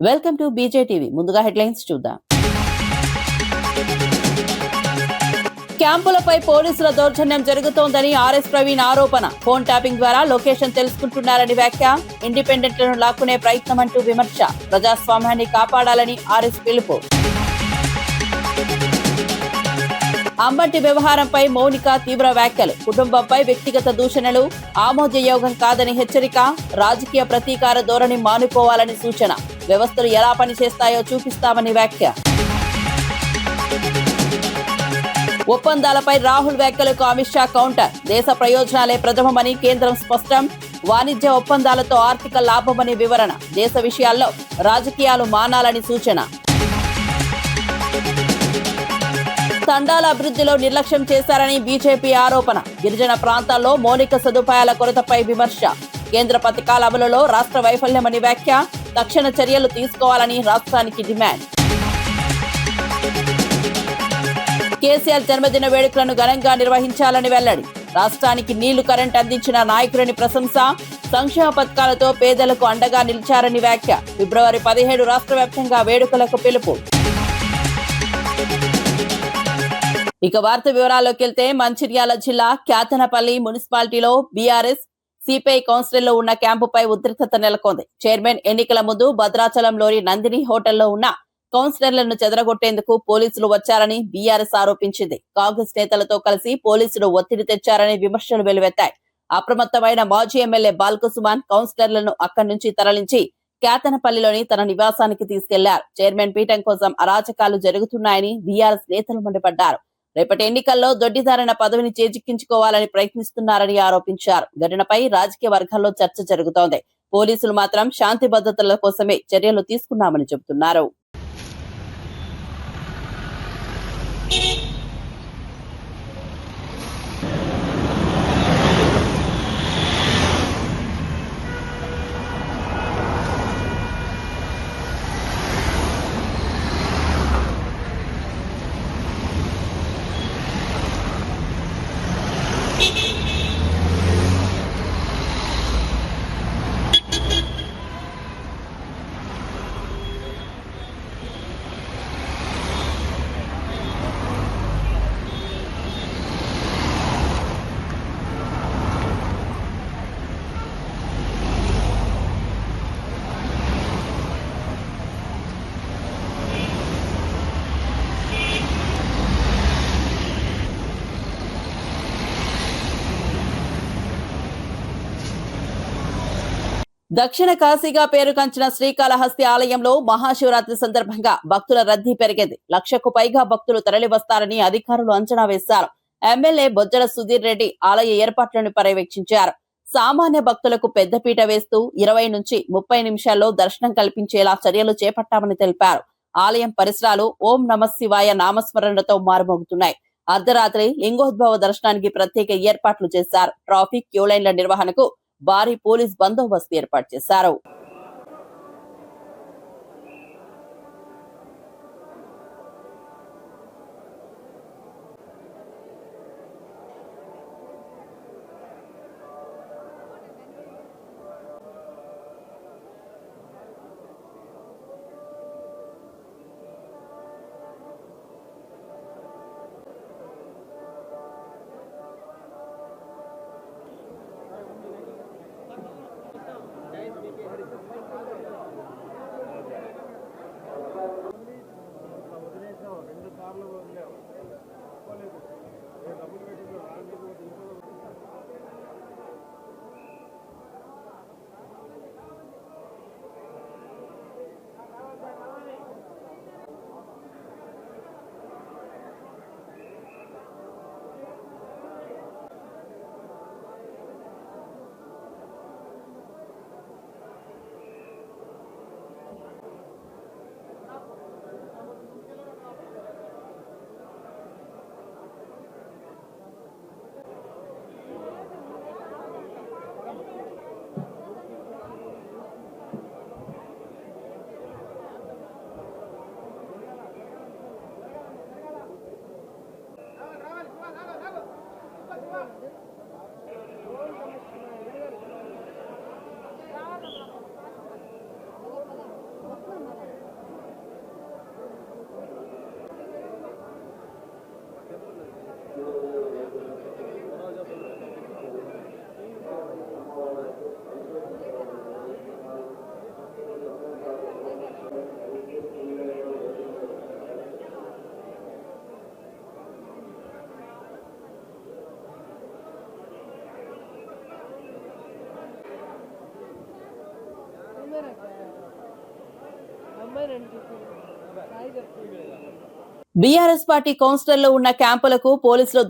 Welcome to BJ TV. ముందుగా headlines చూద్దాం. క్యాంపులపై పోలీసుల దౌర్జన్యం జరుగుతోందని ఆర్ఎస్ ప్రవీణ్ ఆరోపణ. ఫోన్ ట్యాపింగ్ ద్వారా లొకేషన్ తెలుసుకుంటున్నారని వ్యాఖ్య. ఇండిపెండెంట్లను లాక్కునే ప్రయత్నం అంటూ విమర్శ. ప్రజాస్వామ్యాన్ని కాపాడాలని ఆర్ఎస్ పిలుపు. అంబటి వ్యవహారంపై మౌనిక తీవ్ర వ్యాఖ్యలు. కుటుంబంపై వ్యక్తిగత దూషణలు ఆమోదయోగం కాదని హెచ్చరిక. రాజకీయ ప్రతీకార ధోరణి మానుకోవాలని సూచన. వ్యవస్థలు ఎలా పనిచేస్తాయో చూపిస్తామని వ్యాఖ్య. ఒప్పందాలపై రాహుల్ వ్యాఖ్యలకు అమిత్ షా కౌంటర్. దేశ ప్రయోజనాలే ప్రథమమని కేంద్రం స్పష్టం. వాణిజ్య ఒప్పందాలతో ఆర్థిక లాభమని వివరణ. దేశ విషయాల్లో రాజకీయాలు మానాలని సూచన. తండాల అభివృద్ధిలో నిర్లక్ష్యం చేశారని బీజేపీ ఆరోపణ. గిరిజన ప్రాంతాల్లో మౌలిక సదుపాయాల కొరతపై విమర్శ. కేంద్ర పథకాల అమలులో రాష్ట్ర వైఫల్యమని వ్యాఖ్య. తక్షణ చర్యలు తీసుకోవాలని రాష్ట్రానికి డిమాండ్. కేసీఆర్ జన్మదిన వేడుకలను ఘనంగా నిర్వహించాలని వెల్లడి. రాష్ట్రానికి నీళ్లు కరెంట్ అందించిన నాయకులని ప్రశంస. సంక్షేమ పథకాలతో పేదలకు అండగా నిలిచారని వ్యాఖ్య. ఫిబ్రవరి 17 రాష్ట్ర వ్యాప్తంగా వేడుకలకు పిలుపు. ఇక వార్త వివరాల్లోకి వెళ్తే, మంచిర్యాల జిల్లా క్యాతనపల్లి మున్సిపాలిటీలో బీఆర్ఎస్ సిపిఐ కౌన్సిల్లో ఉన్న క్యాంపుపై ఉద్రిక్తత నెలకొంది. చైర్మన్ ఎన్నికల ముందు భద్రాచలంలోని నందిని హోటల్లో ఉన్న కౌన్సిలర్లను చెదరగొట్టేందుకు పోలీసులు వచ్చారని బీఆర్ఎస్ ఆరోపించింది. కాంగ్రెస్ నేతలతో కలిసి పోలీసులు ఒత్తిడి తెచ్చారని విమర్శలు వెలువెత్తాయి. అప్రమత్తమైన మాజీ ఎమ్మెల్యే బాల్కసుమాన్ కౌన్సిలర్లను అక్కడి నుంచి తరలించి క్యాతనపల్లిలోని తన నివాసానికి తీసుకెళ్లారు. చైర్మన్ పీఠం కోసం అరాచకాలు జరుగుతున్నాయని బీఆర్ఎస్ నేతలు మండిపడ్డారు. రేపటి ఎన్నికల్లో దొడ్డిదారిన పదవిని చేజిక్కించుకోవాలని ప్రయత్నిస్తున్నారని ఆరోపించారు. ఘటనపై రాజకీయ వర్గాల్లో చర్చ జరుగుతోంది. పోలీసులు మాత్రం శాంతి భద్రతల కోసమే చర్యలు తీసుకున్నామని చెబుతున్నారు. దక్షిణ కాశీగా పేరుగాంచిన శ్రీకాళహస్తి ఆలయంలో మహాశివరాత్రి సందర్భంగా భక్తుల రద్దీ పెరిగింది. 1,00,000కు పైగా భక్తులు తరలివస్తారని అధికారులు అంచనా వేశారు. ఎమ్మెల్యే బొజ్జల సుధీర్ రెడ్డి ఆలయ ఏర్పాట్లను పర్యవేక్షించారు. సామాన్య భక్తులకు పెద్దపీట వేస్తూ 20 నుంచి 30 నిమిషాల్లో దర్శనం కల్పించేలా చర్యలు చేపట్టామని తెలిపారు. ఆలయం పరిసరాలు ఓం నమఃశివాయ నామస్మరణతో మారుమోగుతున్నాయి. అర్ధరాత్రి లింగోద్భవ దర్శనానికి ప్రత్యేక ఏర్పాట్లు చేశారు. ట్రాఫిక్ క్యూలైన్ల నిర్వహణకు భారీ పోలీస్ బందోబస్తు ఏర్పాటు చేశారు. బీఆర్ఎస్ పార్టీ కౌన్సిలర్లు ఉన్న క్యాంపులకు పోలీసులు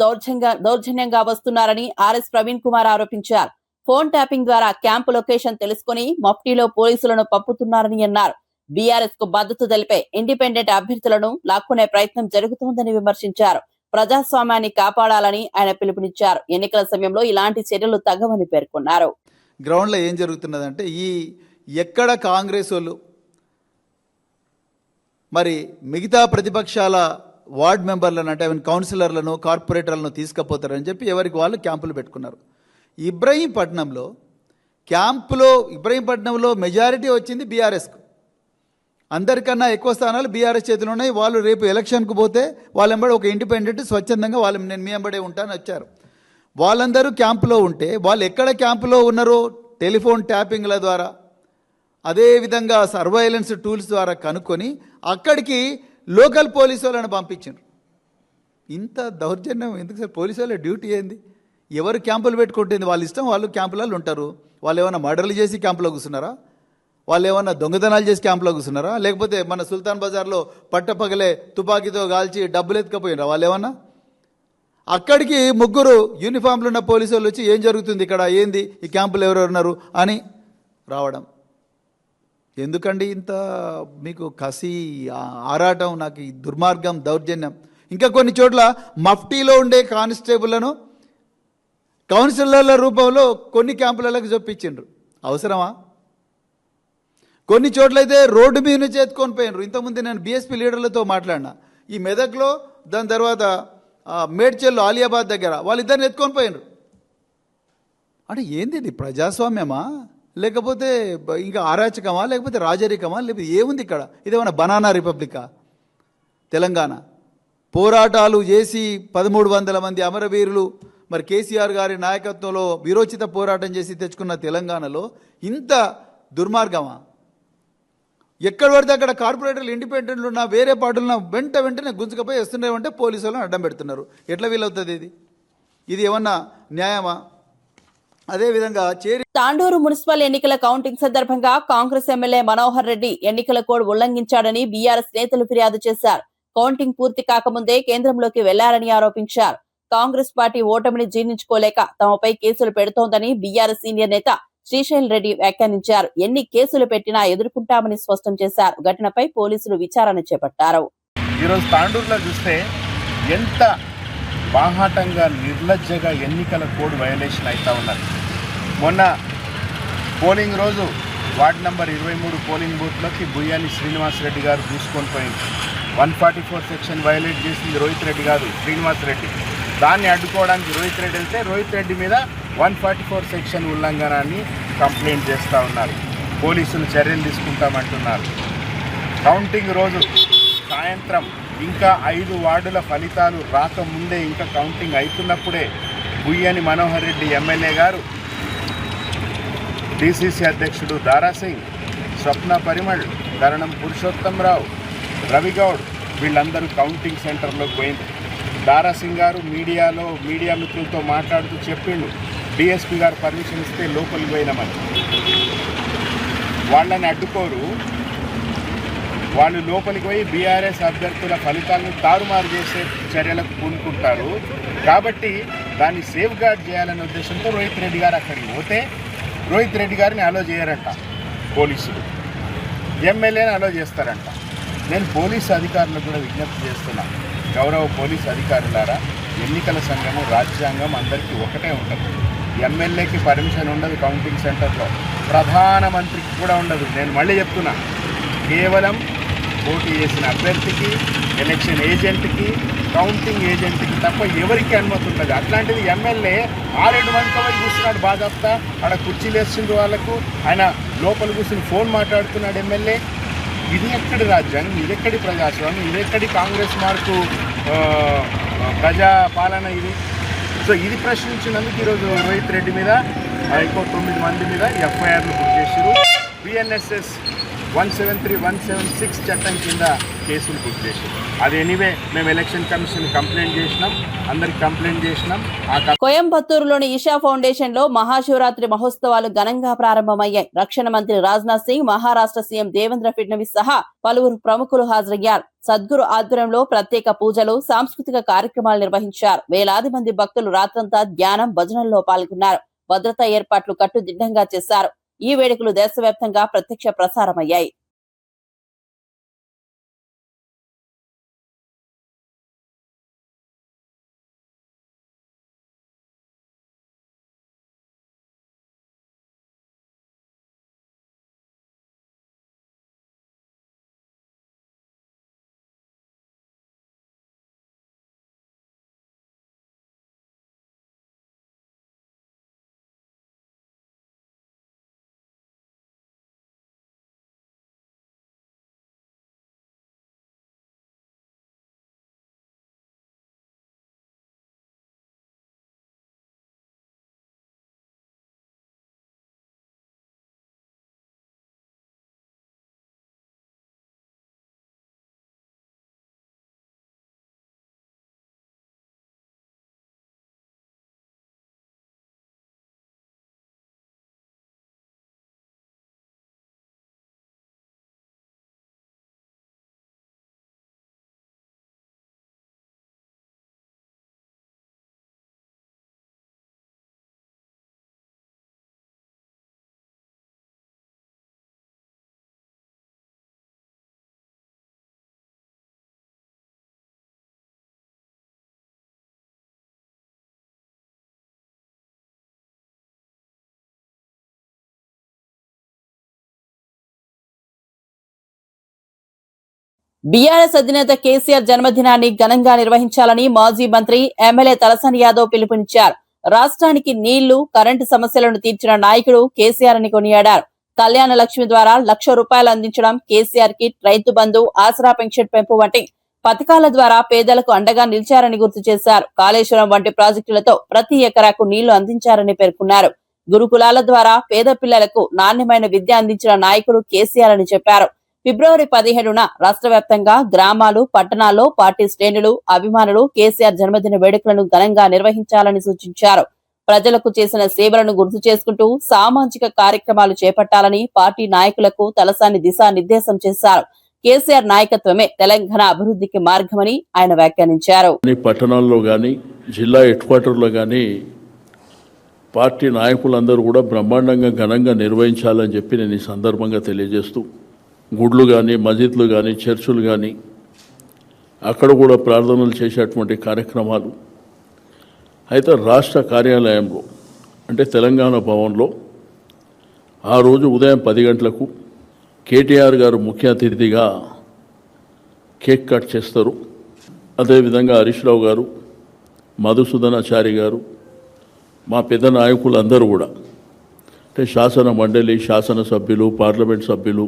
దౌర్జన్యంగా వస్తున్నారని ఆర్ఎస్ ప్రవీణ్ కుమార్ ఆరోపించారు. ఫోన్ ట్యాపింగ్ ద్వారా క్యాంపు లొకేషన్ తెలుసుకుని మఫ్టీలో పోలీసులను పంపుతున్నారని అన్నారు. బీఆర్ఎస్ కు మద్దతు తెలిపే ఇండిపెండెంట్ అభ్యర్థులను లాక్కునే ప్రయత్నం జరుగుతోందని విమర్శించారు. ప్రజాస్వామ్యాన్ని కాపాడాలని ఆయన పిలుపునిచ్చారు. ఎన్నికల సమయంలో ఇలాంటి చర్యలు తగ్గవని పేర్కొన్నారు. గ్రౌండ్ లో ఏం జరుగుతున్నదంటే ఎక్కడ కాంగ్రెస్ వాళ్ళు మరి మిగతా ప్రతిపక్షాల వార్డ్ మెంబర్లను అంటే కౌన్సిలర్లను కార్పొరేటర్లను తీసుకుపోతారని చెప్పి ఎవరికి వాళ్ళు క్యాంపులు పెట్టుకున్నారు. ఇబ్రహీంపట్నంలో మెజారిటీ వచ్చింది బీఆర్ఎస్కు. అందరికన్నా ఎక్కువ స్థానాలు బీఆర్ఎస్ చేతిలో ఉన్నాయి. వాళ్ళు రేపు ఎలక్షన్కు పోతే వాళ్ళెంబడి ఒక ఇండిపెండెంట్ స్వచ్ఛందంగా నేను మీ వెంబడే ఉంటానని వచ్చారు. వాళ్ళందరూ క్యాంపులో ఉంటే వాళ్ళు ఎక్కడ క్యాంపులో ఉన్నారో టెలిఫోన్ ట్యాపింగ్ల ద్వారా అదేవిధంగా సర్వైలెన్స్ టూల్స్ ద్వారా కనుక్కొని అక్కడికి లోకల్ పోలీసు వాళ్ళని పంపించారు. ఇంత దౌర్జన్యం ఎందుకు సార్? పోలీసు వాళ్ళ డ్యూటీ ఏంది? ఎవరు క్యాంపులు పెట్టుకుంటుంది వాళ్ళ ఇష్టం, వాళ్ళు క్యాంపులలో ఉంటారు. వాళ్ళు ఏమైనా మర్డర్లు చేసి క్యాంపులో కూర్చున్నారా? వాళ్ళు ఏమన్నా దొంగతనాలు చేసి క్యాంపులో కూర్చున్నారా? లేకపోతే మన సుల్తాన్ బజార్లో పట్టపగలే తుపాకీతో కాల్చి డబ్బులు ఎత్తుకపోయినారా వాళ్ళు ఏమన్నా? అక్కడికి ముగ్గురు యూనిఫామ్లు ఉన్న పోలీసు వాళ్ళు వచ్చి ఏం జరుగుతుంది ఇక్కడ, ఏంది ఈ క్యాంపులు ఎవరెవరు ఉన్నారు అని రావడం. ఎందుకండి ఇంత మీకు కసి ఆరాటం? నాకు ఈ దుర్మార్గం, దౌర్జన్యం. ఇంకా కొన్ని చోట్ల మఫ్టీలో ఉండే కానిస్టేబుల్లను కౌన్సిలర్ల రూపంలో కొన్ని క్యాంపులకు చొప్పించిండ్రు. అవసరమా? కొన్ని చోట్లయితే రోడ్డు మీద నుంచి ఎత్తుకొని పోయినరు. ఇంతకుముందు నేను బీఎస్పీ లీడర్లతో మాట్లాడినా. ఈ మెదక్లో, దాని తర్వాత మేడ్చల్లో ఆలియాబాద్ దగ్గర వాళ్ళిద్దరిని ఎత్తుకొని పోయినరు. అంటే ఏంది ఇది? ప్రజాస్వామ్యమా లేకపోతే ఇంకా అరాచకమా లేకపోతే రాజరికమా లేకపోతే ఏముంది ఇక్కడ? ఇదేమన్నా బనానా రిపబ్లికా? తెలంగాణ పోరాటాలు చేసి 1300 మంది అమరవీరులు మరి కేసీఆర్ గారి నాయకత్వంలో విరోచిత పోరాటం చేసి తెచ్చుకున్న తెలంగాణలో ఇంత దుర్మార్గమా? ఎక్కడ పడితే అక్కడ కార్పొరేటర్లు ఇండిపెండెంట్లు ఉన్నా వేరే పార్టీలున్నా వెంటనే గుంజుకపోయి వస్తున్నారంటే పోలీసు వాళ్ళని అడ్డం పెడుతున్నారు. ఎట్లా వీలవుతుంది? ఇది ఏమన్నా న్యాయమా? అదేవిధంగా తాండూరు మున్సిపల్ ఎన్నికల కౌంటింగ్ సందర్భంగా కాంగ్రెస్ ఎమ్మెల్యే మనోహర్ రెడ్డి ఎన్నికల కోడ్ ఉల్లంఘించాడని బీఆర్ఎస్ నేతలు ఫిర్యాదు చేశారు. కౌంటింగ్ పూర్తి కాకముందే కేంద్రంలోకి వెళ్లారని ఆరోపించారు. కాంగ్రెస్ పార్టీ ఓటమిని జీర్ణించుకోలేక తమపై కేసులు పెడుతోందని బీఆర్ఎస్ సీనియర్ నేత శ్రీశైల్ రెడ్డి వ్యాఖ్యానించారు. ఎన్ని కేసులు పెట్టినా ఎదుర్కొంటామని స్పష్టం చేశారు. ఘటనపై పోలీసులు విచారణ చేపట్టారు. ఈరోజు తాండూరులో చూస్తే ఎంత బాహాటంగా నిర్లజ్జగా ఎన్నికల కోడ్ వయలేషన్ అవుతా ఉన్నారు. మొన్న పోలింగ్ రోజు వార్డు నంబర్ 23 పోలింగ్ బూత్లోకి బుయ్యాని శ్రీనివాసరెడ్డి గారు తీసుకొని పోయింది. 144 సెక్షన్ వయలేట్ చేసింది రోహిత్ రెడ్డి గారు, శ్రీనివాసరెడ్డి. దాన్ని అడ్డుకోవడానికి రోహిత్ రెడ్డి వెళ్తే రోహిత్ రెడ్డి మీద 144 సెక్షన్ ఉల్లంఘనాన్ని కంప్లైంట్ చేస్తూ ఉన్నారు. పోలీసులు చర్యలు తీసుకుంటామంటున్నారు. కౌంటింగ్ రోజు సాయంత్రం ఇంకా 5 వార్డుల ఫలితాలు రాకముందే, ఇంకా కౌంటింగ్ అవుతున్నప్పుడే బుయ్యని మనోహర్ రెడ్డి ఎమ్మెల్యే గారు, డీసీసీ అధ్యక్షుడు దారాసింగ్, స్వప్న పరిమళ్, కరణం పురుషోత్తంరావు, రవిగౌడ్ వీళ్ళందరూ కౌంటింగ్ సెంటర్లోకి పోయింది. దారాసింగ్ గారు మీడియా మిత్రులతో మాట్లాడుతూ చెప్పిండు, డిఎస్పీ గారు పర్మిషన్ ఇస్తే లోపలికి పోయినామని. వాళ్ళని అడ్డుకోరు, వాళ్ళు లోపలికి పోయి బీఆర్ఎస్ అభ్యర్థుల ఫలితాలను తారుమారు చేసే చర్యలకు పూనుకుంటారు. కాబట్టి దాన్ని సేఫ్ గార్డ్ చేయాలనే ఉద్దేశంతో రోహిత్ రెడ్డి గారు అక్కడికి పోతే రోహిత్ రెడ్డి గారిని అలో చేయరంట పోలీసులు, ఎమ్మెల్యేని అలో చేస్తారంట. నేను పోలీసు అధికారులకు కూడా విజ్ఞప్తి చేస్తున్నాను, గౌరవ పోలీసు అధికారులారా, ఎన్నికల సంఘము రాజ్యాంగం అందరికీ ఒకటే ఉంటుంది. ఎమ్మెల్యేకి పర్మిషన్ ఉండదు కౌంటింగ్ సెంటర్లో, ప్రధానమంత్రికి కూడా ఉండదు. నేను మళ్ళీ చెప్తున్నా, కేవలం పోటీ చేసిన అభ్యర్థికి, ఎలక్షన్ ఏజెంట్కి, కౌంటింగ్ ఏజెంట్కి తప్ప ఎవరికి అనుమతి ఉండదు. అట్లాంటిది ఎమ్మెల్యే 6-7 మందితో కూర్చున్నాడు బాధాప్తా, ఆడ కుర్చీలు వేస్తుండ్రు వాళ్ళకు, ఆయన లోపల కూర్చుని ఫోన్ మాట్లాడుతున్నాడు ఎమ్మెల్యే. ఇది ఎక్కడి రాజ్యాంగం? ఇది ఎక్కడి ప్రజాస్వామ్యం? ఇది ఎక్కడి కాంగ్రెస్ మార్కు ప్రజా పాలన ఇది? సో ఇది ప్రశ్నించినందుకు ఈరోజు రోహిత్ రెడ్డి మీద ఇంకో 9 మంది మీద ఎఫ్ఐఆర్లు బుక్ చేశారు. బిఎన్ఎస్ఎస్ 173, 176 చట్టం కింద కేసులు బుక్ చేసి అది ఎనీవే మేము ఎలక్షన్ కమిషన్ కంప్లైంట్ చేసినాం, అందరికి కంప్లైంట్ చేసినాం. కోయంబత్తూరులోని ఈషా ఫౌండేషన్ లో మహాశివరాత్రి మహోత్సవాలు ఘనంగా ప్రారంభమయ్యాయి. రక్షణ మంత్రి రాజ్నాథ్ సింగ్, మహారాష్ట్ర సీఎం దేవేంద్ర ఫడ్నవీస్ సహా పలువురు ప్రముఖులు హాజరయ్యారు. సద్గురు ఆధ్వర్యంలో ప్రత్యేక పూజలు, సాంస్కృతిక కార్యక్రమాలు నిర్వహించారు. వేలాది మంది భక్తులు రాత్రంతా ధ్యానం, భజనల్లో పాల్గొన్నారు. భద్రతా ఏర్పాట్లు కట్టుదిట్టంగా చేశారు. ఈ వేడుకలు దేశవ్యాప్తంగా ప్రత్యక్ష ప్రసారమయ్యాయి. బీఆర్ఎస్ అధినేత కేసీఆర్ జన్మదినాన్ని ఘనంగా నిర్వహించాలని మాజీ మంత్రి, ఎమ్మెల్యే తలసాని యాదవ్ పిలుపునిచ్చారు. రాష్ట్రానికి నీళ్లు, కరెంటు సమస్యలను తీర్చిన నాయకుడు కేసీఆర్ అని కొనియాడారు. కళ్యాణ లక్ష్మి ద్వారా ₹1,00,000 అందించడం, కేసీఆర్ కిట్, రైతు బంధు, ఆసరా పెన్షన్ పెంపు వంటి పథకాల ద్వారా పేదలకు అండగా నిలిచారని గుర్తు చేశారు. కాళేశ్వరం వంటి ప్రాజెక్టులతో ప్రతి ఎకరాకు నీళ్లు అందించారని పేర్కొన్నారు. గురుకులాల ద్వారా పేద పిల్లలకు నాణ్యమైన విద్య అందించిన నాయకుడు కేసీఆర్ అని చెప్పారు. ఫిబ్రవరి 17న రాష్ట్ర వ్యాప్తంగా గ్రామాలు, పట్టణాల్లో పార్టీ శ్రేణులు, అభిమానులు కేసీఆర్ జన్మదిన వేడుకలను ఘనంగా నిర్వహించాలని సూచించారు. ప్రజలకు చేసిన సేవలను గుర్తు చేసుకుంటూ సామాజిక కార్యక్రమాలు చేపట్టాలని పార్టీ నాయకులకు తలసాని దిశానిర్దేశం చేశారు. కేసీఆర్ నాయకత్వమే తెలంగాణ అభివృద్ధికి మార్గమని ఆయన వ్యాఖ్యానించారు. పట్టణాల్లో గాని, జిల్లా హెడ్ క్వార్టర్లో గాని పార్టీ నాయకులందరూ కూడా బ్రహ్మాండంగా ఘనంగా నిర్వహించాలని చెప్పి నేను ఈ సందర్భంగా తెలియజేస్తూ, గుడ్లు కానీ, మసీదులు కానీ, చర్చులు కానీ అక్కడ కూడా ప్రార్థనలు చేసేటువంటి కార్యక్రమాలు. అయితే రాష్ట్ర కార్యాలయంలో అంటే తెలంగాణ భవన్లో ఆ రోజు ఉదయం 10 గంటలకు కేటీఆర్ గారు ముఖ్య అతిథిగా కేక్ కట్ చేస్తారు. అదేవిధంగా హరీష్ రావు గారు, మధుసూదనాచారి గారు, మా పెద్ద నాయకులు అందరూ కూడా అంటే శాసన మండలి, శాసనసభ్యులు, పార్లమెంట్ సభ్యులు,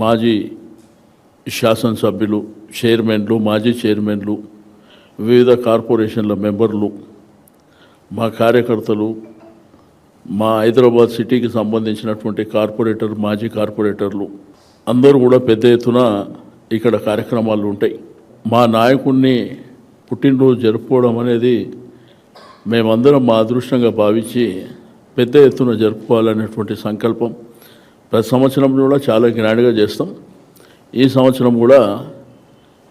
మాజీ శాసనసభ్యులు, చైర్మన్లు, మాజీ చైర్మన్లు, వివిధ కార్పొరేషన్ల మెంబర్లు, మా కార్యకర్తలు, మా హైదరాబాద్ సిటీకి సంబంధించినటువంటి కార్పొరేటర్, మాజీ కార్పొరేటర్లు అందరూ కూడా పెద్ద ఎత్తున ఇక్కడ కార్యక్రమాలు ఉంటాయి. మా నాయకుడిని పుట్టినరోజు జరుపుకోవడం అనేది మేమందరం మా అదృష్టంగా భావించి పెద్ద ఎత్తున జరుపుకోవాలనేటువంటి సంకల్పం. ప్రతి సంవత్సరం కూడా చాలా గ్రాండ్గా చేస్తాం. ఈ సంవత్సరం కూడా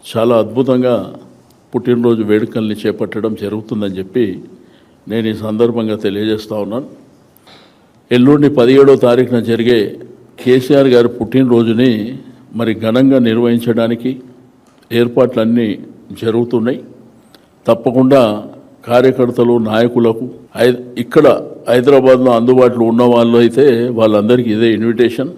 చాలా అద్భుతంగా పుట్టినరోజు వేడుకల్ని చేపట్టడం జరుగుతుందని చెప్పి నేను ఈ సందర్భంగా తెలియజేస్తూ ఉన్నాను. ఎల్లుండి 17వ తారీఖున జరిగే కేసీఆర్ గారి పుట్టినరోజుని మరి ఘనంగా నిర్వహించడానికి ఏర్పాట్లన్నీ జరుగుతున్నాయి. తప్పకుండా కార్యకర్తలు, నాయకులకు ఇక్కడ హైదరాబాద్లో అందుబాటులో ఉన్న వాళ్ళు అయితే వాళ్ళందరికీ ఇదే ఇన్విటేషన్,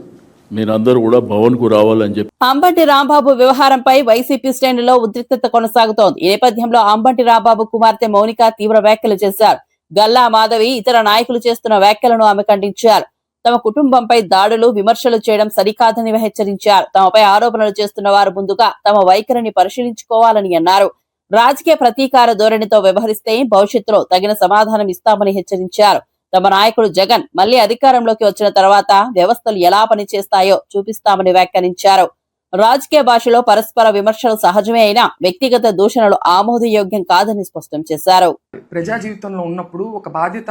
మీరందరూ కూడా భవన్కు రావాలని చెప్పి. అంబటి రాంబాబు వ్యవహారంపై వైసీపీ శ్రేణుల్లో ఉద్రిక్తత కొనసాగుతోంది. ఈ నేపథ్యంలో అంబటి రాంబాబు కుమార్తె మౌనిక తీవ్ర వ్యాఖ్యలు చేశారు. గల్లా మాధవి, ఇతర నాయకులు చేస్తున్న వ్యాఖ్యలను ఆమె ఖండించారు. తమ కుటుంబంపై దాడులు, విమర్శలు చేయడం సరికాదని హెచ్చరించారు. తమపై ఆరోపణలు చేస్తున్న వారు ముందుగా తమ వైఖరిని పరిశీలించుకోవాలని అన్నారు. రాజకీయ ప్రతీకార ధోరణితో వ్యవహరిస్తే భవిష్యత్తులో తగిన సమాధానం ఇస్తామని హెచ్చరించారు. తమ నాయకుడు జగన్ మళ్లీ అధికారంలోకి వచ్చిన తర్వాత వ్యవస్థలు ఎలా పనిచేస్తాయో చూపిస్తామని వ్యాఖ్యానించారు. రాజకీయ భాషలో పరస్పర విమర్శలు సహజమే అయినా వ్యక్తిగత దూషణలు ఆమోదయోగ్యం కాదని స్పష్టం చేశారు. ప్రజా జీవితంలో ఉన్నప్పుడు ఒక బాధ్యత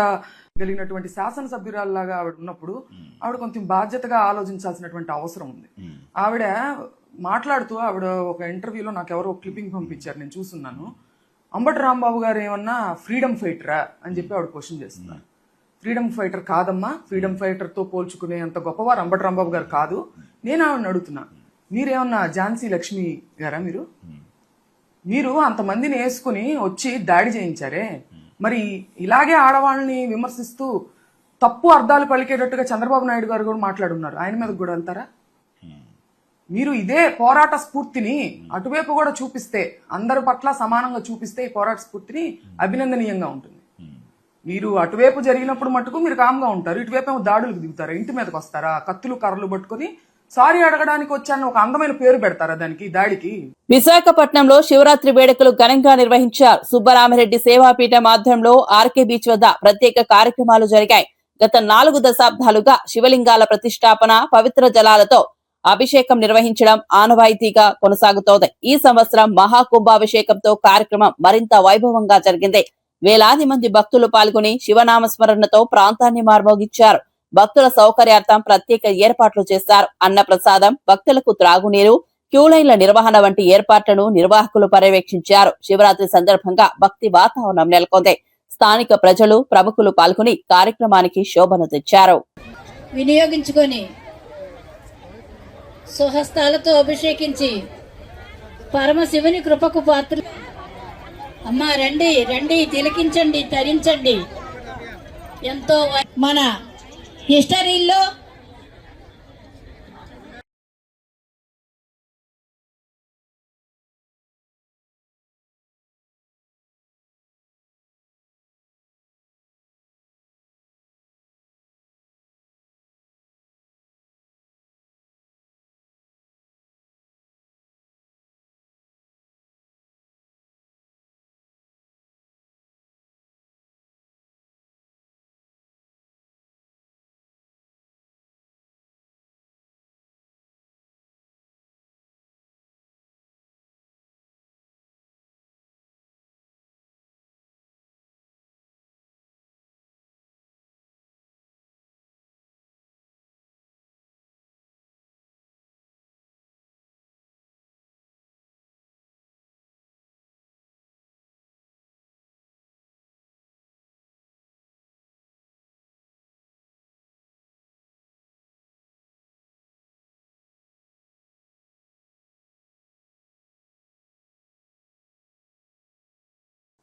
కలిగినటువంటి శాసనసభ్యురాల్లాగా ఆవిడ ఉన్నప్పుడు ఆవిడ కొంచెం బాధ్యతగా ఆలోచించాల్సినటువంటి అవసరం ఉంది. ఆవిడ మాట్లాడుతూ ఆవిడ ఒక ఇంటర్వ్యూలో నాకు ఎవరో క్లిప్పింగ్ పంపించారు, నేను చూస్తున్నాను. అంబటి రాంబాబు గారు ఏమన్నా ఫ్రీడమ్ ఫైటరా అని చెప్పి ఆవిడ క్వశ్చన్ చేస్తున్నారు. ఫ్రీడమ్ ఫైటర్ కాదమ్మా, ఫ్రీడమ్ ఫైటర్తో పోల్చుకునే అంత గొప్పవారు అంబటి రాంబాబు గారు కాదు. నేను ఆవిడని అడుగుతున్నా, మీరేమన్నా ఝాన్సీ లక్ష్మి గారా? మీరు అంతమందిని వేసుకుని వచ్చి దాడి చేయించారే, మరి ఇలాగే ఆడవాళ్ళని విమర్శిస్తూ తప్పు అర్థాలు పలికేటట్టుగా చంద్రబాబు నాయుడు గారు కూడా మాట్లాడున్నారు. ఆయన మీద కూడా వెళ్తారా? మీరు ఇదే పోరాట స్ఫూర్తిని అటువైపు కూడా చూపిస్తే, అందరి పట్ల సమానంగా చూపిస్తే ఈ పోరాట స్ఫూర్తిని అభినందనీయంగా ఉంటుంది. మీరు అటువైపు జరిగినప్పుడు మటుకు మీరు కామ్గా ఉంటారు, ఇటువైపు ఏమో దాడులకు దిగుతారా, ఇంటి మీదకి వస్తారా, కత్తులు కర్రలు పట్టుకుని సారీ అడగడానికి వచ్చాను ఒక అందమైన పేరు పెడతారా దానికి, దాడికి? విశాఖపట్నంలో శివరాత్రి వేడుకలు ఘనంగా నిర్వహించారు. సుబ్బరామిరెడ్డి సేవాపీఠం ఆధ్వర్యంలో ఆర్కే బీచ్ వద్ద ప్రత్యేక కార్యక్రమాలు జరిగాయి. గత 4 దశాబ్దాలుగా శివలింగాల ప్రతిష్టాపన, పవిత్ర జలాలతో అభిషేకం నిర్వహించడం ఆనవాయితీగా కొనసాగుతోంది. ఈ సంవత్సరం మహాకుంభాభిషేకంతో కార్యక్రమం మరింత వైభవంగా జరిగింది. వేలాది మంది భక్తులు పాల్గొని శివనామస్మరణతో ప్రాంతాన్ని మార్మోగించారు. భక్తుల సౌకర్యార్థం ప్రత్యేక ఏర్పాట్లు చేశారు. అన్న ప్రసాదం, భక్తులకు త్రాగునీరు, క్యూలైన్ల నిర్వహణ వంటి ఏర్పాట్లను నిర్వాహకులు పర్యవేక్షించారు. శివరాత్రి సందర్భంగా భక్తి వాతావరణం నెలకొంది. స్థానిక ప్రజలు, ప్రముఖులు పాల్గొని కార్యక్రమానికి శోభను తెచ్చారు. వినియోగించుకొని స్వహస్తాలతో అభిషేకించి పరమశివుని కృపకు పాత్ర. అమ్మా రండి రండి, తిలకించండి, తరించండి. ఎంతో మన హిస్టరీలో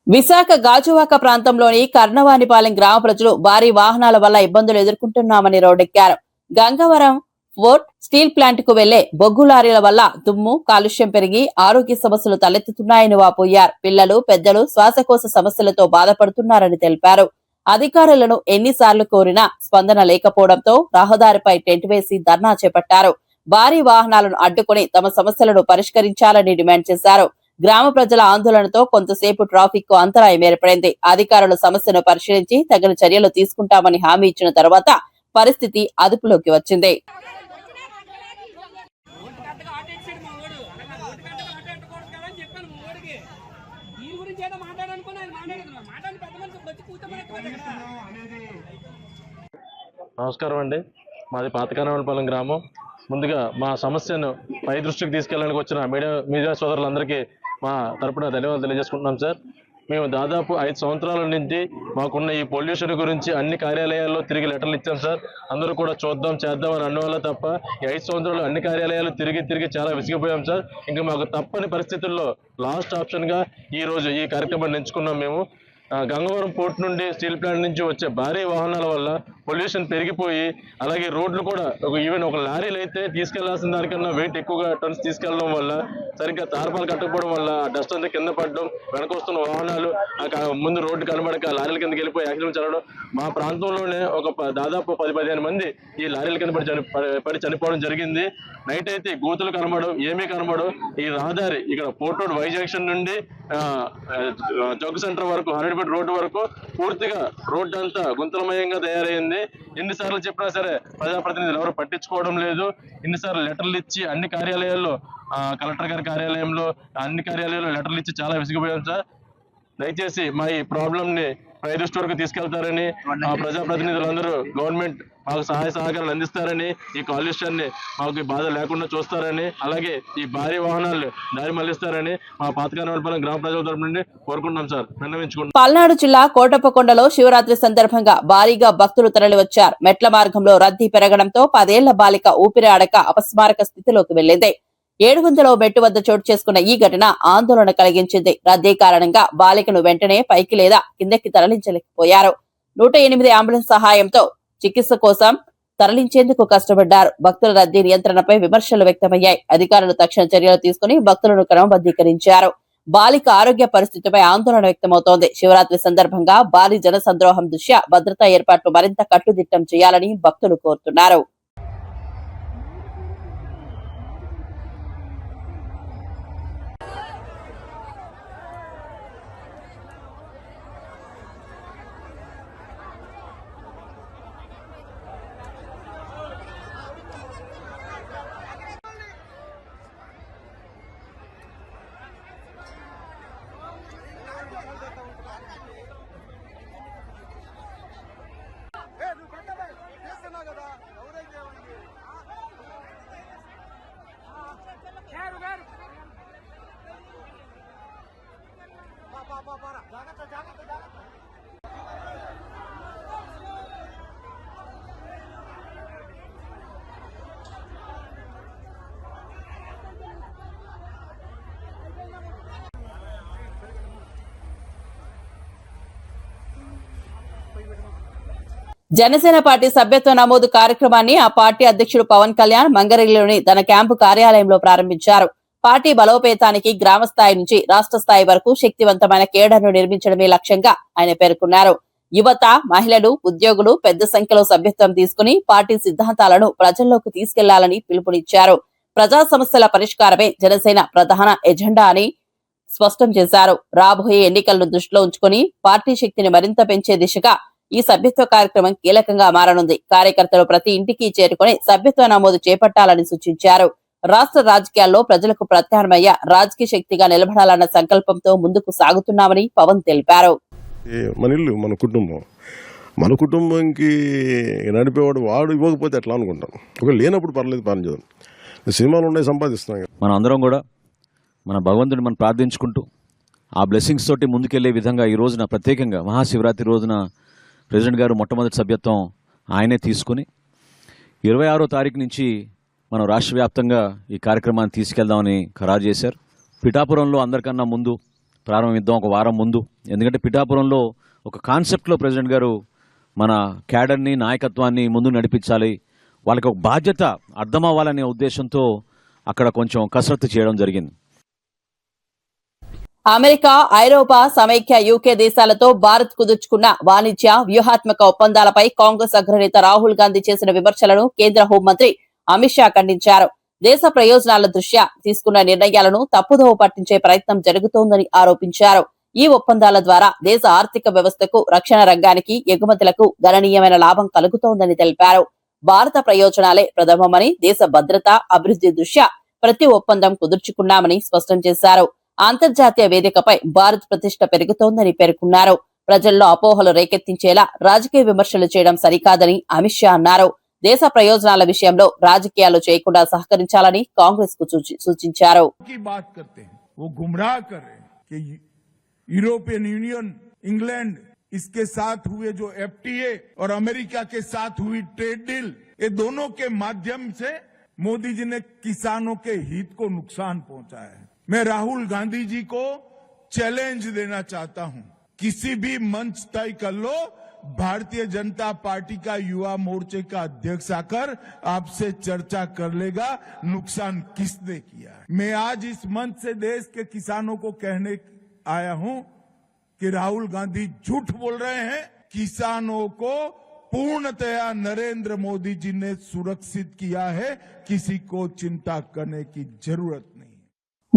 విశాఖ గాజువాక ప్రాంతంలోని కర్ణవానిపాలెం గ్రామ ప్రజలు భారీ వాహనాల వల్ల ఇబ్బందులు ఎదుర్కొంటున్నామని రోడ్డెక్కారు. గంగవరం ఫోర్ట్ స్టీల్ ప్లాంట్ కు వెళ్లే బొగ్గు లారీల వల్ల దుమ్ము, కాలుష్యం పెరిగి ఆరోగ్య సమస్యలు తలెత్తుతున్నాయని వాపోయారు. పిల్లలు, పెద్దలు శ్వాసకోశ సమస్యలతో బాధపడుతున్నారని తెలిపారు. అధికారులను ఎన్నిసార్లు కోరినా స్పందన లేకపోవడంతో రహదారిపై టెంట్ వేసి ధర్నా చేపట్టారు. భారీ వాహనాలను అడ్డుకుని తమ సమస్యలను పరిష్కరించాలని డిమాండ్ చేశారు. గ్రామ ప్రజల ఆందోళనతో కొంతసేపు ట్రాఫిక్ కు అంతరాయం ఏర్పడింది. అధికారులు సమస్యను పరిశీలించి తగిన చర్యలు తీసుకుంటామని హామీ ఇచ్చిన తర్వాత పరిస్థితి అదుపులోకి వచ్చింది. నమస్కారం అండి, మాది పాత కర్ణవానిపాలెం గ్రామం. ముందుగా మా సమస్యను పై దృష్టికి తీసుకెళ్ళడానికి వచ్చిన మీడియా సోదరులందరికీ మా తరపున ధన్యవాదాలు తెలియజేసుకుంటున్నాం సార్. మేము దాదాపు 5 సంవత్సరాల నుంచి మాకున్న ఈ పొల్యూషన్ గురించి అన్ని కార్యాలయాల్లో తిరిగి లెటర్లు ఇచ్చాం సార్. అందరూ కూడా చూద్దాం చేద్దాం అని అన్నవాళ్ళ తప్ప 5 సంవత్సరాలు అన్ని కార్యాలయాలు తిరిగి చాలా విసిగిపోయాం సార్. ఇంకా మాకు తప్పని పరిస్థితుల్లో లాస్ట్ ఆప్షన్గా ఈరోజు ఈ కార్యక్రమాన్ని ఎంచుకున్నాం మేము. గంగవరం పోర్ట్ నుండి స్టీల్ ప్లాంట్ నుంచి వచ్చే భారీ వాహనాల వల్ల పొల్యూషన్ పెరిగిపోయి, అలాగే రోడ్లు కూడా ఈవెన్ ఒక లారీలు అయితే తీసుకెళ్లాల్సిన దానికన్నా వెయిట్ ఎక్కువగా టన్స్ తీసుకెళ్లడం వల్ల, సరిగ్గా తార్పాలు కట్టకపోవడం వల్ల డస్ట్ అంతా కింద పడడం, వెనకొస్తున్న వాహనాలు ముందు రోడ్డు కనబడక లారీల కిందకి వెళ్ళిపోయి యాక్సిడెంట్ జరగడం. మా ప్రాంతంలోనే దాదాపు 10-15 మంది ఈ లారీల కింద పడి చనిపోవడం జరిగింది. నైట్ అయితే గోతులు కనబడవు, ఏమీ కనబడవు. ఈ రహదారి ఇక్కడ పోర్ట్ రోడ్ వై జంక్షన్ నుండి జగ్గు సెంటర్ వరకు 100 కొత్తపేట రోడ్డు వరకు పూర్తిగా రోడ్డు అంతా గుంతలమయంగా తయారైంది. ఎన్నిసార్లు చెప్పినా సరే ప్రజాప్రతినిధులు ఎవరు పట్టించుకోవడం లేదు. ఎన్నిసార్లు లెటర్లు ఇచ్చి అన్ని కార్యాలయాల్లో, కలెక్టర్ గారి కార్యాలయంలో, అన్ని కార్యాలయాల్లో లెటర్లు ఇచ్చి చాలా విసిగిపోయాం సార్. దయచేసి మా ఈ ప్రాబ్లం ని పై దృష్టి వరకు తీసుకెళ్తారని, ప్రజాప్రతినిధులందరూ గవర్నమెంట్ మాకు సహాయ సహకారాలు అందిస్తారని, ఈ కాలుష్యాన్ని మాకు బాధ లేకుండా చూస్తారని, అలాగే ఈ భారీ వాహనాలు దారి మళ్లిస్తారని మా పాతకానవలపాలెం గ్రామ ప్రజల తరపు నుండి కోరుకుంటున్నాం సార్. విన్నవించుకుంటున్నాం. పల్నాడు జిల్లా కోటప్పకొండలో శివరాత్రి సందర్భంగా భారీగా భక్తులు తరలివచ్చారు. మెట్ల మార్గంలో రద్దీ పెరగడంతో 10 ఏళ్ల బాలిక ఊపిరి ఆడక అపస్మారక స్థితిలోకి వెళ్లింది. 700వ మెట్టు వద్ద చోటు చేసుకున్న ఈ ఘటన ఆందోళన కలిగించింది. రద్దీ కారణంగా బాలికను వెంటనే పైకి లేదా కిందకి తరలించలేకపోయారు. 108 అంబులెన్స్ సహాయంతో చికిత్స కోసం తరలించేందుకు కష్టపడ్డారు. భక్తుల రద్దీ నియంత్రణపై విమర్శలు వ్యక్తమయ్యాయి. అధికారులు తక్షణ చర్యలు తీసుకుని భక్తులను క్రమబద్దీకరించారు. బాలిక ఆరోగ్య పరిస్థితిపై ఆందోళన వ్యక్తమవుతోంది. శివరాత్రి సందర్భంగా భారీ జనసంద్రోహం దృష్ట్యా భద్రతా ఏర్పాట్లు మరింత కట్టుదిట్టం చేయాలని భక్తులు కోరుతున్నారు. జనసేన పార్టీ సభ్యత్వ నమోదు కార్యక్రమాన్ని ఆ పార్టీ అధ్యక్షుడు పవన్ కళ్యాణ్ మంగళగిరిలోని తన క్యాంపు కార్యాలయంలో ప్రారంభించారు. పార్టీ బలోపేతానికి గ్రామ స్థాయి నుంచి రాష్ట్ర స్థాయి వరకు శక్తివంతమైన కేడర్ను నిర్మించడమే లక్ష్యంగా ఆయన పేర్కొన్నారు. యువత, మహిళలు, ఉద్యోగులు పెద్ద సంఖ్యలో సభ్యత్వం తీసుకుని పార్టీ సిద్ధాంతాలను ప్రజల్లోకి తీసుకెళ్లాలని పిలుపునిచ్చారు. ప్రజా సమస్యల పరిష్కారమే జనసేన ప్రధాన ఎజెండా అని స్పష్టం చేశారు. రాబోయే ఎన్నికలను దృష్టిలో ఉంచుకుని పార్టీ శక్తిని మరింత పెంచే దిశగా ఈ సభ్యత్వ కార్యక్రమం కీలకంగా మారనుంది. కార్యకర్తలు ప్రతి ఇంటికి చేరుకుని సభ్యత్వ నమోదు చేపట్టాలని సూచించారు. రాష్ట్ర రాజకీయాల్లో ప్రజలకు ప్రత్యామ్నాయ రాజకీయ శక్తిగా నిలబడాలన్న సంకల్పంతో ముందుకు సాగుతున్నామని పవన్ తెలిపారు. మన ఇల్లు, మన కుటుంబం, మన కుటుంబంకి నడిపేవాడు వాడు ఇవ్వకపోతే ఎట్లా అనుకుంటాం. ఒకవేళ లేనప్పుడు పర్లేదు, పని చేద్దాం. సినిమాలు ఉన్నాయి, సంపాదిస్తున్నాం. మనం అందరం కూడా మన భగవంతుడిని మనం ప్రార్థించుకుంటూ ఆ బ్లెస్సింగ్స్ తోటి ముందుకెళ్లే విధంగా ఈ రోజున ప్రత్యేకంగా మహాశివరాత్రి రోజున ప్రెసిడెంట్ గారు మొట్టమొదటి సభ్యత్వం ఆయనే తీసుకుని 26వ తారీఖు నుంచి మనం రాష్ట్ర వ్యాప్తంగా ఈ కార్యక్రమాన్ని తీసుకెళ్దామని ఖరారు చేశారు. పిఠాపురంలో అందరికన్నా ముందు ప్రారంభిద్దాం, ఒక వారం ముందు. ఎందుకంటే పిఠాపురంలో ఒక కాన్సెప్ట్లో ప్రెసిడెంట్ గారు మన క్యాడర్ని, నాయకత్వాన్ని ముందు నడిపించాలి, వాళ్ళకి ఒక బాధ్యత అర్థం అవ్వాలనే ఉద్దేశంతో అక్కడ కొంచెం కసరత్తు చేయడం జరిగింది. అమెరికా, ఐరోపా, సమైక్య యూకే దేశాలతో భారత్ కుదుర్చుకున్న వాణిజ్య వ్యూహాత్మక ఒప్పందాలపై కాంగ్రెస్ అగ్రనేత రాహుల్ గాంధీ చేసిన విమర్శలను కేంద్ర హోంమంత్రి అమిత్ షా ఖండించారు. దేశ ప్రయోజనాల దృష్ట్యా తీసుకున్న నిర్ణయాలను తప్పుదోవ పట్టించే ప్రయత్నం జరుగుతోందని ఆరోపించారు. ఈ ఒప్పందాల ద్వారా దేశ ఆర్థిక వ్యవస్థకు, రక్షణ రంగానికి, ఎగుమతులకు గణనీయమైన లాభం కలుగుతోందని తెలిపారు. భారత ప్రయోజనాలే ప్రథమమని, దేశ భద్రత, అభివృద్ధి దృష్ట్యా ప్రతి ఒప్పందం కుదుర్చుకున్నామని స్పష్టం చేశారు. అంతర్జాతీయ వేదికపై భారత్ ప్రతిష్ట పెరుగుతోందని పేర్కొన్నారు. ప్రజల్లో అపోహలు రేకెత్తించేలా రాజకీయ విమర్శలు చేయడం సరికాదని అమిత్ షా అన్నారు. దేశ ప్రయోజనాల విషయంలో రాజకీయాలు చేయకుండా సహకరించాలని కాంగ్రెస్ కు సూచించారు. यूरोपियन यूनियन, इंग्लैंड, इसके साथ हुए जो एफटीए और अमेरिका के साथ हुई ट्रेड डील, ये दोनों के माध्यम से मोदी जी ने किसानों के हित को नुकसान पहुंचा है. मैं राहुल गांधी जी को चैलेंज देना चाहता हूं. किसी भी मंच तय कर लो, भारतीय जनता पार्टी का युवा मोर्चे का अध्यक्ष आकर आपसे चर्चा कर लेगा नुकसान किसने किया है. मैं आज इस मंच से देश के किसानों को कहने आया हूं कि राहुल गांधी झूठ बोल रहे हैं. किसानों को पूर्णतया नरेंद्र मोदी जी ने सुरक्षित किया है. किसी को चिंता करने की जरूरत नहीं.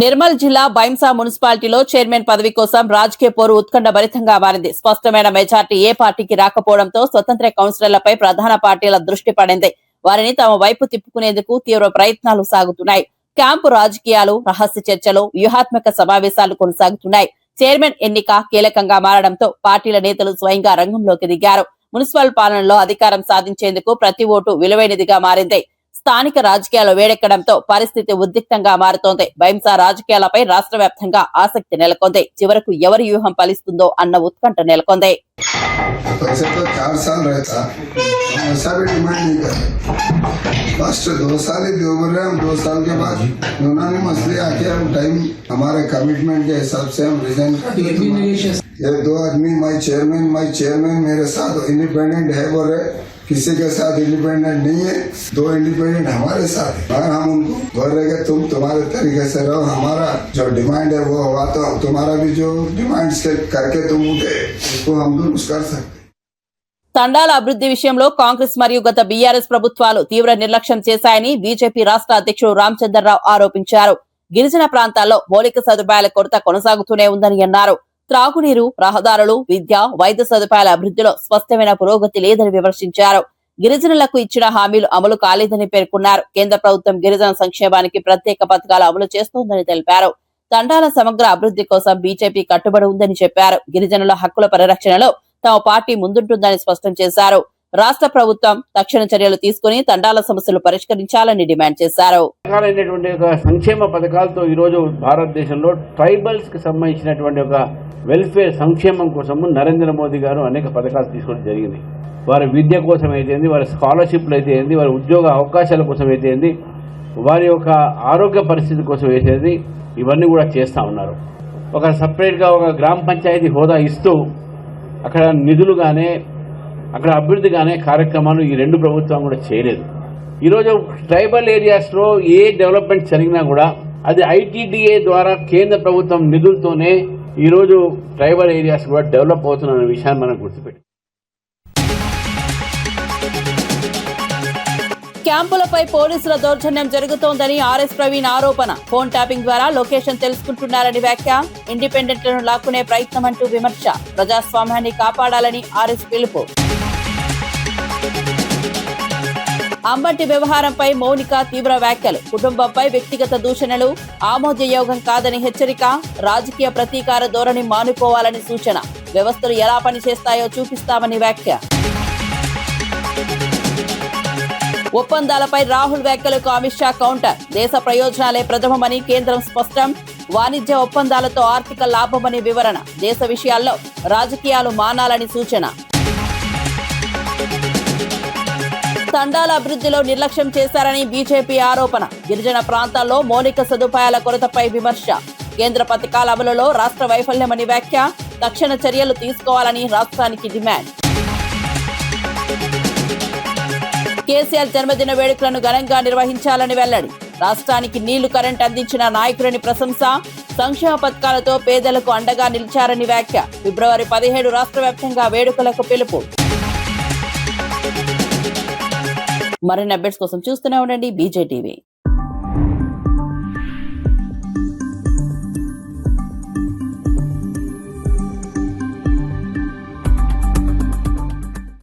నిర్మల్ జిల్లా బైంసా మున్సిపాలిటీలో చైర్మన్ పదవి కోసం రాజకీయ పోరు ఉత్కంఠభరితంగా మారింది. స్పష్టమైన మెజార్టీ ఏ పార్టీకి రాకపోవడంతో స్వతంత్ర కౌన్సిలర్లపై ప్రధాన పార్టీల దృష్టి పడింది. వారిని తమ వైపు తిప్పుకునేందుకు తీవ్ర ప్రయత్నాలు సాగుతున్నాయి. క్యాంపు రాజకీయాలు, రహస్య చర్చలు, వ్యూహాత్మక సమావేశాలు కొనసాగుతున్నాయి. చైర్మన్ ఎన్నిక కీలకంగా మారడంతో పార్టీల నేతలు స్వయంగా రంగంలోకి దిగారు. మున్సిపల్ పాలనలో అధికారం సాధించేందుకు ప్రతి ఓటు విలువైనదిగా మారింది. స్థానిక రాజకీయాలు వేడెక్కడంతో పరిస్థితి ఉద్రిక్తంగా మారుతోంది. బైంసా రాజకీయాలపై రాష్ట్ర వ్యాప్తంగా ఆసక్తి నెలకొంది. చివరకు ఎవరి వ్యూహం ఫలిస్తుందో అన్న ఉత్కంఠ నెలకొంది. फर्स्ट 2 साल ही दो बोल रहे हम 2 साल के बाद उन्होंने मसले आके हम टाइम हमारे कमिटमेंट के हिसाब से हम रिजाइन कर ये 2 आदमी माई चेयरमैन मेरे साथ इंडिपेंडेंट है बोल रहे, किसी के साथ इंडिपेंडेंट नहीं है, 2 इंडिपेंडेंट हमारे साथ है। हम उनको बोल रहे कि तुम तुम्हारे तरीके से रहो, हमारा जो डिमांड है वो हुआ तो तुम्हारा भी जो डिमांड्स करके तुम उठे उसको हम दुरुस्त कर सकते। తండాల అభివృద్ధి విషయంలో కాంగ్రెస్ మరియు గత బీఆర్ఎస్ ప్రభుత్వాలు తీవ్ర నిర్లక్ష్యం చేశాయని బీజేపీ రాష్ట్ర అధ్యక్షుడు రామచంద్రరావు ఆరోపించారు. గిరిజన ప్రాంతాల్లో మౌలిక సదుపాయాల కొరత కొనసాగుతూనే ఉందని అన్నారు. త్రాగునీరు, రహదారులు, విద్య, వైద్య సదుపాయాల అభివృద్ధిలో స్పష్టమైన పురోగతి లేదని విమర్శించారు. గిరిజనులకు ఇచ్చిన హామీలు అమలు కాలేదని పేర్కొన్నారు. కేంద్ర ప్రభుత్వం గిరిజన సంక్షేమానికి ప్రత్యేక పథకాలు అమలు చేస్తోందని తెలిపారు. తండాల సమగ్ర అభివృద్ధి కోసం బీజేపీ కట్టుబడి ఉందని చెప్పారు. గిరిజనుల హక్కుల పరిరక్షణలో తమ పార్టీ ముందుంటుందని స్పష్టం చేశారు. రాష్ట్ర ప్రభుత్వం తక్షణ చర్యలు తీసుకుని తండాల సమస్యలు పరిష్కరించాలని డిమాండ్ చేశారు. సంక్షేమ పథకాలతో ఈ రోజు భారతదేశంలో ట్రైబల్స్ కి సంబంధించినటువంటి ఒక వెల్ఫేర్ సంక్షేమం కోసము నరేంద్ర మోదీ గారు అనేక పథకాలు తీసుకోవడం జరిగింది. వారి విద్య కోసం అయితే, వారి స్కాలర్షిప్లు అయితే, వారి ఉద్యోగ అవకాశాల కోసం అయితే, వారి యొక్క ఆరోగ్య పరిస్థితి కోసం అయితే, ఇవన్నీ కూడా చేస్తూ ఉన్నారు. ఒక సపరేట్గా ఒక గ్రామ పంచాయతీ హోదా ఇస్తూ అక్కడ నిధులుగానే, అక్కడ అభివృద్ధిగానే కార్యక్రమాలు ఈ 2 ప్రభుత్వం కూడా చేయలేదు. ఈరోజు ట్రైబల్ ఏరియాస్లో ఏ డెవలప్మెంట్ జరిగినా కూడా అది ఐటీడీఏ ద్వారా కేంద్ర ప్రభుత్వం నిధులతోనే ఈరోజు ట్రైబల్ ఏరియాస్ కూడా డెవలప్ అవుతున్న విషయాన్ని మనం గుర్తుపెట్టి క్యాంపులపై పోలీసుల దౌర్జన్యం జరుగుతోందని ఆర్ఎస్ ప్రవీణ్ ఆరోపణ. ఫోన్ ట్యాపింగ్ ద్వారా లొకేషన్ తెలుసుకుంటున్నారని వ్యాఖ్య. ఇండిపెండెంట్లను లాక్కునే ప్రయత్నం అంటూ విమర్శ. ప్రజాస్వామ్యాన్ని కాపాడాలని ఆర్ఎస్ పిలుపు. అంబటి వ్యవహారంపై మౌనిక తీవ్ర వ్యాఖ్యలు. కుటుంబంపై వ్యక్తిగత దూషణలు ఆమోదయోగం కాదని హెచ్చరిక. రాజకీయ ప్రతీకార ధోరణి మానుకోవాలని సూచన. వ్యవస్థలు ఎలా పనిచేస్తాయో చూపిస్తామని వ్యాఖ్య. ఒప్పందాలపై రాహుల్ వ్యాఖ్యలకు అమిత్ షా కౌంటర్. దేశ ప్రయోజనాలే ప్రథమమని కేంద్రం స్పష్టం. వాణిజ్య ఒప్పందాలతో ఆర్థిక లాభమని వివరణ. దేశ విషయాల్లో రాజకీయాలు మానాలని సూచన. తండాల అభివృద్ధిలో నిర్లక్ష్యం చేశారని బీజేపీ ఆరోపణ. గిరిజన ప్రాంతాల్లో మౌలిక సదుపాయాల కొరతపై విమర్శ. కేంద్ర పథకాల అమలులో రాష్ట్ర వైఫల్యమని వ్యాఖ్య. తక్షణ చర్యలు తీసుకోవాలని రాష్ట్రానికి డిమాండ్. కేసీఆర్ జన్మదిన వేడుకలను ఘనంగా నిర్వహించాలని వెల్లడి. రాష్ట్రానికి నీళ్లు, కరెంట్ అందించిన నాయకులని ప్రశంస. సంక్షేమ పథకాలతో పేదలకు అండగా నిలిచారని వ్యాఖ్య. ఫిబ్రవరి 17 రాష్ట్ర వ్యాప్తంగా వేడుకలకు పిలుపు. మరిన్ని అప్డేట్స్ కోసం చూస్తూనే ఉండండి బీజేటీవీ.